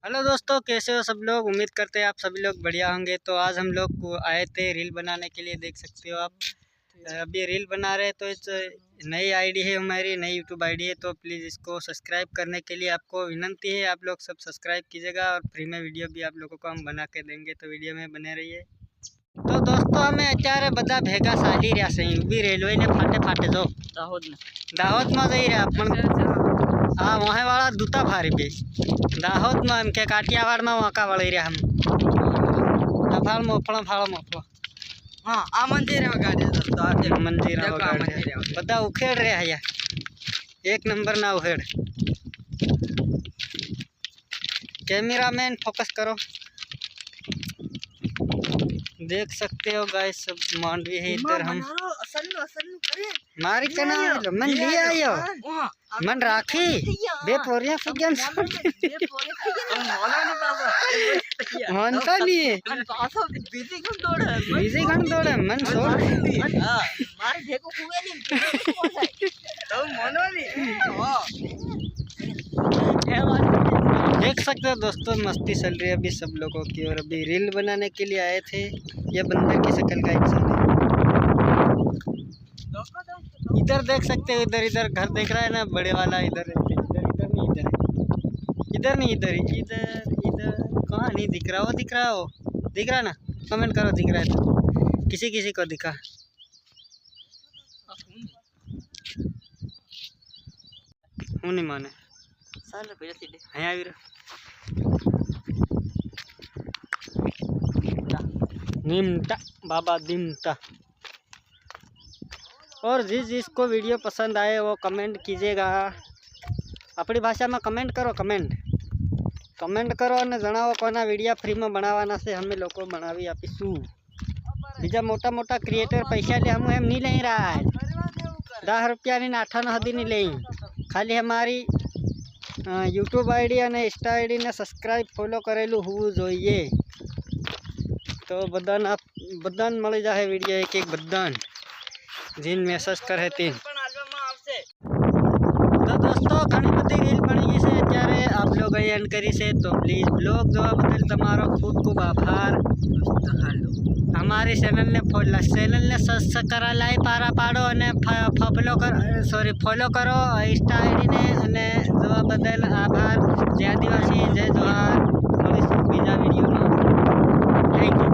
Hello दोस्तों, कैसे हो सब लोग। उम्मीद करते हैं आप सभी लोग बढ़िया होंगे। तो आज हम लोग को आए थे रील बनाने के लिए। देख सकते हो आप, अभी रील बना रहे हैं। तो इस नई आईडी है हमारी, नई यूट्यूब आईडी है। तो प्लीज़ इसको सब्सक्राइब करने के लिए आपको विनंती है, आप लोग सब सब्सक्राइब कीजिएगा। और फ्री में वीडियो भी आप लोगों को हम बना के देंगे, तो वीडियो में बने रहिए। तो दोस्तों, हमें अचार बदा भेगा साली रहा सही भी रेलवे ने फाटे फाटे जो दाहोद में जई रहा पण हाँ वहाँ वाला दूता भारी बे दाहोद में एम के काठियावाड़ में वहाँ वળી રહ્યા हम फाड़ मोफळो हाँ आ मंदिर वगाड़े मंदिर वगाड़े बदा उखेड़ रहे हैं यार, एक नंबर ना उखेड़। कैमरामैन फोकस करो। देख सकते हो गाइस, सब मांडवी है इधर। हम मारी कना मन लिया आयो मन राखी बे पोरिया फगन मन तो नहीं बिजी गन दौड़े मन छोड़ मारे देखो हुए नहीं तो मनो नहीं। देख सकते हो दोस्तों, मस्ती चल रही है अभी सब लोगों की। और अभी रील बनाने के लिए आए थे। ये बंदर की शक्ल का इंसान है। इधर देख सकते हो, इधर इधर घर देख रहा है ना बड़े वाला। इधर इधर इधर नहीं, इधर नहीं, इधर इधर इधर कहाँ नहीं दिख रहा। वो दिख रहा हो, दिख रहा ना, कमेंट करो दिख रहा है तो। किसी किसी को दिखा हूँ नहीं माने निमटा बाबा दिमटा। और जिसको वीडियो पसंद आए वो कमेंट कीजिएगा। अपनी भाषा में कमेंट करो, कमेंट करो और जणावो कोना वीडियो फ्री में बनावाना से हमें लोग बनावी आपीशू। बीजा मोटा मोटा क्रिएटर पैसा ले हम एम नहीं ले रहा है। 10 रुपया नहीं 8 हदी नहीं ले, खाली हमारी यूट्यूब आईडी और इंस्टा आईडी ने सब्सक्राइब फॉलो करेलू होवू जोईए। तो बदन आप बदन मળી जाए वीडियो एक एक बदन जिन मैसेज करे तीन। तो दोस्तों, घनी बधी रील बनी गई से अत्यारे आप लोग एंड करी से। तो प्लीज ब्लॉग जोवा बदल तमारो खूब खूब आभार। हमारी चैनल ने सब्सक्राइब लाई पारा पाड़ो और फॉलो करो इंस्टा आईडी ने जोवा बदल आभार। जय आदिवासी, जय जोहार। बीजा वीडियो में थैंक यू।